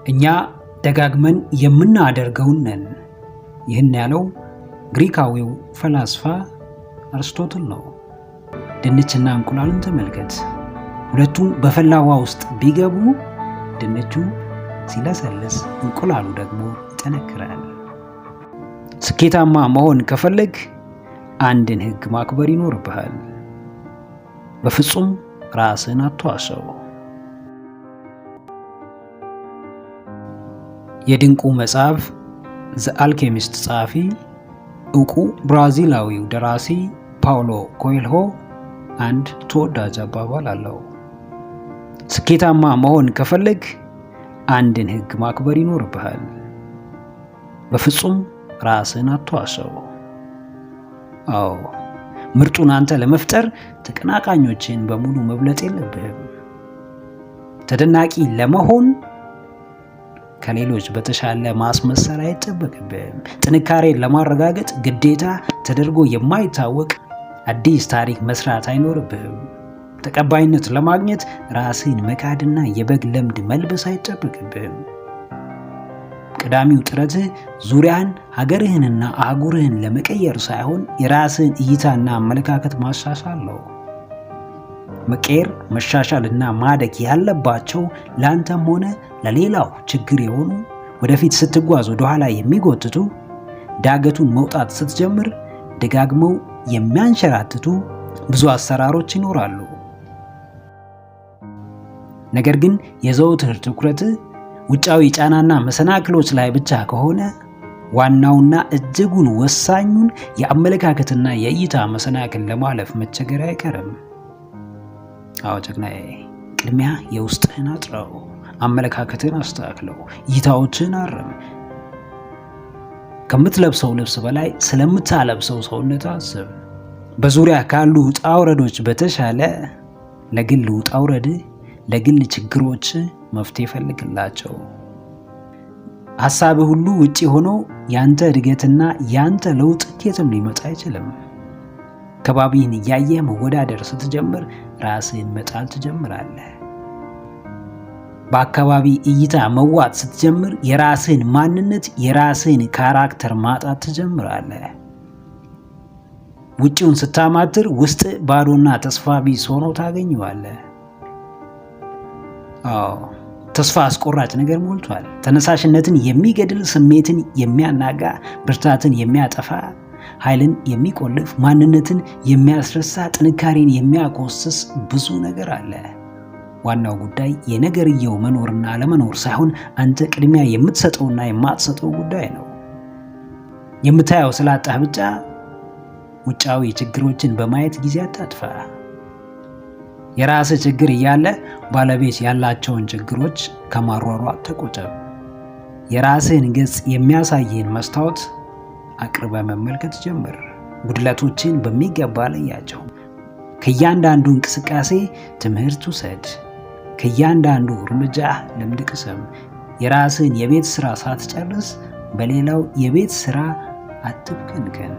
እኛ ደጋግመን የምናደርገውን ነን። ይህን ያለው ግሪካዊው ፈላስፋ አርስቶትል ነው። ድንችና እንቁላልን ተመልከት። ሁለቱም በፈላ ውሃ ውስጥ ቢገቡ ድንቹ ሲለሰልስ፣ እንቁላሉ ደግሞ ይጠነክራል። ስኬታማ መሆን ከፈለግ አንድን ሕግ ማክበር ይኖርብሃል። በፍጹም ራስን አትዋሸው። የድንቁ መጽሐፍ ዘ አልኬሚስት ጸሐፊ ዕውቁ ብራዚላዊው ደራሲ ፓውሎ ኮይልሆ አንድ ተወዳጅ አባባል አለው። ስኬታማ መሆን ከፈለግ አንድን ሕግ ማክበር ይኖርብሃል። በፍጹም ራስን አትዋሸው። አዎ፣ ምርጡን አንተ ለመፍጠር ተቀናቃኞችን በሙሉ መብለጥ የለብህም። ተደናቂ ለመሆን ከሌሎች በተሻለ ማስመሰል አይጠበቅብህም። ጥንካሬን ለማረጋገጥ ግዴታ ተደርጎ የማይታወቅ አዲስ ታሪክ መስራት አይኖርብህም። ተቀባይነት ለማግኘት ራስህን መካድና የበግ ለምድ መልበስ አይጠበቅብህም። ቀዳሚው ጥረትህ ዙሪያን፣ ሀገርህንና አህጉርህን ለመቀየር ሳይሆን የራስህን እይታና አመለካከት ማሻሻል ነው። መቀየር፣ መሻሻልና ማደግ ያለባቸው ለአንተም ሆነ ለሌላው ችግር የሆኑ ወደፊት ስትጓዝ ወደኋላ የሚጎትቱ ዳገቱን መውጣት ስትጀምር ደጋግመው የሚያንሸራትቱ ብዙ አሰራሮች ይኖራሉ። ነገር ግን የዘውትር ትኩረት ውጫዊ ጫናና መሰናክሎች ላይ ብቻ ከሆነ ዋናውና እጅጉን ወሳኙን የአመለካከትና የእይታ መሰናክል ለማለፍ መቸገር አይቀርም። አዎ ጀግናዬ፣ ቅድሚያ የውስጥህን አጥረው፣ አመለካከትን አስተካክለው፣ እይታዎችን አርም። ከምትለብሰው ልብስ በላይ ስለምታለብሰው ሰውነት አስብ። በዙሪያ ካሉ ውጣ ውረዶች በተሻለ ለግል ውጣ ውረድ፣ ለግል ችግሮች መፍትሄ ፈልግላቸው። ሐሳብህ ሁሉ ውጪ ሆኖ ያንተ እድገትና ያንተ ለውጥ የትም ሊመጣ አይችልም። ከባቢን እያየህ መወዳደር ስትጀምር ራስህን መጣል ትጀምራለህ። በአካባቢ እይታ መዋጥ ስትጀምር የራስህን ማንነት፣ የራስህን ካራክተር ማጣት ትጀምራለህ። ውጪውን ስታማትር ውስጥ ባዶና ተስፋ ቢስ ሆኖ ታገኘዋለህ። አዎ፣ ተስፋ አስቆራጭ ነገር ሞልቷል። ተነሳሽነትን የሚገድል፣ ስሜትን የሚያናጋ፣ ብርታትን የሚያጠፋ፣ ኃይልን የሚቆልፍ፣ ማንነትን የሚያስረሳ፣ ጥንካሬን የሚያቆስስ ብዙ ነገር አለ። ዋናው ጉዳይ የነገርየው መኖርና አለመኖር ሳይሆን አንተ ቅድሚያ የምትሰጠውና የማትሰጠው ጉዳይ ነው። የምታየው ስላጣህ ብቻ ውጫዊ ችግሮችን በማየት ጊዜ አታጥፋ። የራስህ ችግር እያለ ባለቤት ያላቸውን ችግሮች ከማሯሯጥ ተቆጠብ። የራስህን ገጽ የሚያሳይህን መስታወት አቅርበ መመልከት ጀምር። ጉድለቶችን በሚገባ ለያቸው። ከእያንዳንዱ እንቅስቃሴ ትምህርት ውሰድ። ከእያንዳንዱ እርምጃ ልምድ ቅሰም። የራስህን የቤት ስራ ሳትጨርስ በሌላው የቤት ስራ አትብከንከን።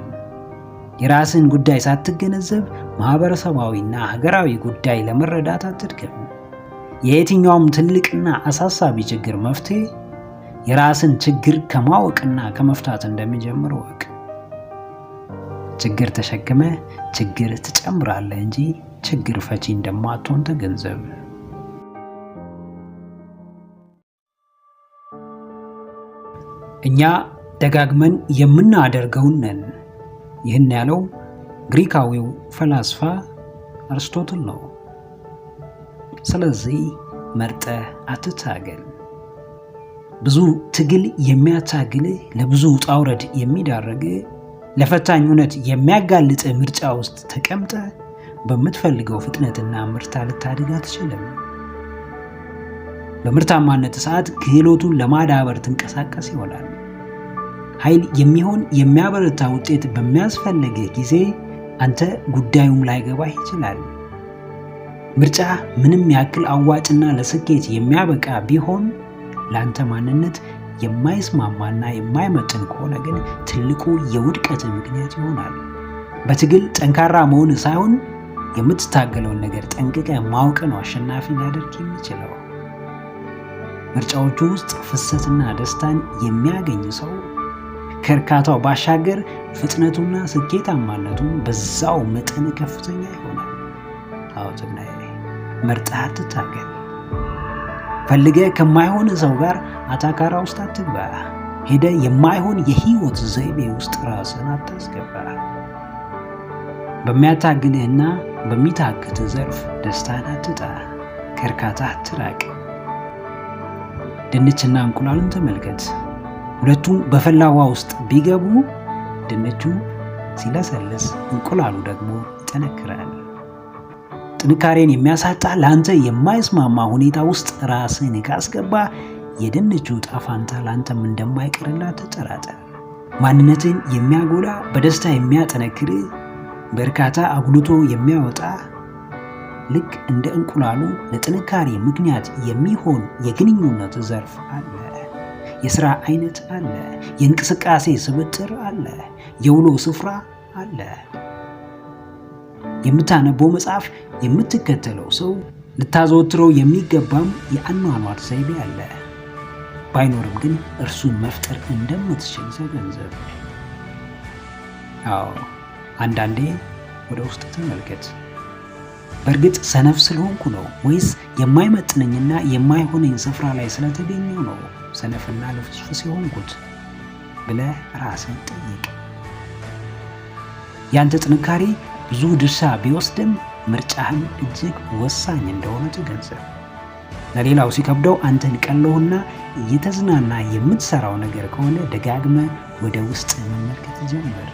የራስህን ጉዳይ ሳትገነዘብ ማህበረሰባዊና ሀገራዊ ጉዳይ ለመረዳት አትድከም። የየትኛውም ትልቅና አሳሳቢ ችግር መፍትሄ የራስን ችግር ከማወቅና ከመፍታት እንደሚጀምር ወቅ። ችግር ተሸክመ ችግር ትጨምራለህ እንጂ ችግር ፈቺ እንደማትሆን ተገንዘብ። እኛ ደጋግመን የምናደርገውን ነን። ይህን ያለው ግሪካዊው ፈላስፋ አርስቶትል ነው። ስለዚህ መርጠህ አትታገል። ብዙ ትግል የሚያታግልህ፣ ለብዙ ውጣ ውረድ የሚዳርግህ፣ ለፈታኝ እውነት የሚያጋልጥህ ምርጫ ውስጥ ተቀምጠህ በምትፈልገው ፍጥነትና ምርታ ልታድግ አትችልም። በምርታማነት ሰዓት ክህሎቱን ለማዳበር ትንቀሳቀስ ይሆናል። ኃይል የሚሆን የሚያበረታ ውጤት በሚያስፈልግህ ጊዜ አንተ ጉዳዩም ላይገባህ ይችላል። ምርጫ ምንም ያክል አዋጭና ለስኬት የሚያበቃ ቢሆን ለአንተ ማንነት የማይስማማና የማይመጥን ከሆነ ግን ትልቁ የውድቀት ምክንያት ይሆናል። በትግል ጠንካራ መሆን ሳይሆን የምትታገለውን ነገር ጠንቅቀህ ማወቅ ነው አሸናፊ ሊያደርግ የሚችለው። ምርጫዎቹ ውስጥ ፍሰትና ደስታን የሚያገኝ ሰው ከእርካታው ባሻገር ፍጥነቱና ስኬታማነቱን በዛው መጠን ከፍተኛ ይሆናል። አዎ ጀግናዬ፣ መርጠህ አትታገል። ፈልገህ ከማይሆን ሰው ጋር አታካራ ውስጥ አትግባ። ሄደህ የማይሆን የህይወት ዘይቤ ውስጥ ራስን አታስገባ። በሚያታግልህና በሚታክትህ ዘርፍ ደስታን አትጣ። ከእርካታ አትራቅ። ድንችና እንቁላልን ተመልከት። ሁለቱም በፈላ ውሃ ውስጥ ቢገቡ ድንቹ ሲለሰልስ፣ እንቁላሉ ደግሞ ይጠነክራል። ጥንካሬን የሚያሳጣ ለአንተ የማይስማማ ሁኔታ ውስጥ ራስን ካስገባ የድንቹ ጣፋንታ ለአንተም እንደማይቀርላት ተጠራጠር። ማንነትን የሚያጎላ በደስታ የሚያጠነክር በእርካታ አጉልቶ የሚያወጣ ልክ እንደ እንቁላሉ ለጥንካሬ ምክንያት የሚሆን የግንኙነት ዘርፍ አለ። የሥራ አይነት አለ። የእንቅስቃሴ ስብጥር አለ። የውሎ ስፍራ አለ። የምታነበው መጽሐፍ፣ የምትከተለው ሰው፣ ልታዘወትረው የሚገባም የአኗኗር ዘይቤ አለ። ባይኖርም ግን እርሱን መፍጠር እንደምትችል ተገንዘብ። አዎ አንዳንዴ ወደ ውስጥ ተመልከት። በእርግጥ ሰነፍ ስለሆንኩ ነው ወይስ የማይመጥነኝና የማይሆነኝ ስፍራ ላይ ስለተገኘው ነው ሰነፍና ልፍስፍስ የሆንኩት ብለህ ራስን ጠይቅ። ያንተ ጥንካሬ ብዙ ድርሻ ቢወስድም ምርጫህን እጅግ ወሳኝ እንደሆነ ተገንዘብ። ለሌላው ሲከብደው አንተን ቀለውና እየተዝናና የምትሰራው ነገር ከሆነ ደጋግመ ወደ ውስጥ መመልከት ጀምር።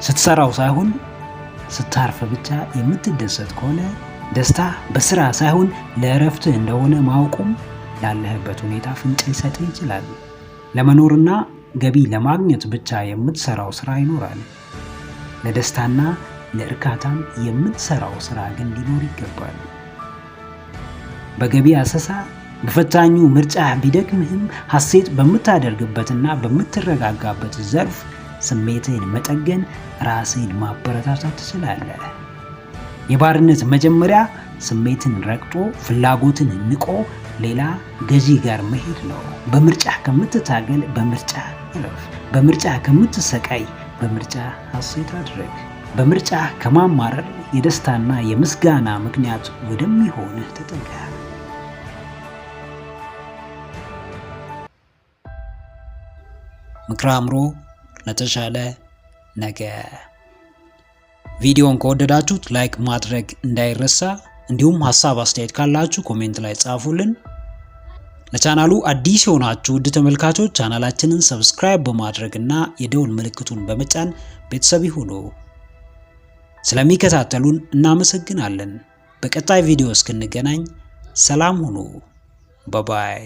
ስትሰራው ሳይሆን ስታርፍ ብቻ የምትደሰት ከሆነ ደስታ በስራ ሳይሆን ለእረፍትህ እንደሆነ ማወቁም ላለህበት ሁኔታ ፍንጭ ሊሰጥህ ይችላል። ለመኖርና ገቢ ለማግኘት ብቻ የምትሰራው ስራ ይኖራል። ለደስታና ለእርካታም የምትሰራው ስራ ግን ሊኖር ይገባል። በገቢ አሰሳ በፈታኙ ምርጫ ቢደክምህም ሐሴት በምታደርግበትና በምትረጋጋበት ዘርፍ ስሜትን መጠገን፣ ራስን ማበረታታት ትችላለህ። የባርነት መጀመሪያ ስሜትን ረግጦ ፍላጎትን ንቆ ሌላ ገዢ ጋር መሄድ ነው። በምርጫ ከምትታገል በምርጫ እረፍ። በምርጫ ከምትሰቃይ በምርጫ ሐሴት አድርግ። በምርጫ ከማማረር የደስታና የምስጋና ምክንያት ወደሚሆንህ ተጠጋ። ምክረ አእምሮ ለተሻለ ነገ። ቪዲዮን ከወደዳችሁት ላይክ ማድረግ እንዳይረሳ፣ እንዲሁም ሐሳብ አስተያየት ካላችሁ ኮሜንት ላይ ጻፉልን። ለቻናሉ አዲስ የሆናችሁ ውድ ተመልካቾች ቻናላችንን ሰብስክራይብ በማድረግና የደውል ምልክቱን በመጫን ቤተሰብ ይሁኑ። ስለሚከታተሉን እናመሰግናለን። በቀጣይ ቪዲዮ እስክንገናኝ ሰላም ሁኑ። ባይ ባይ።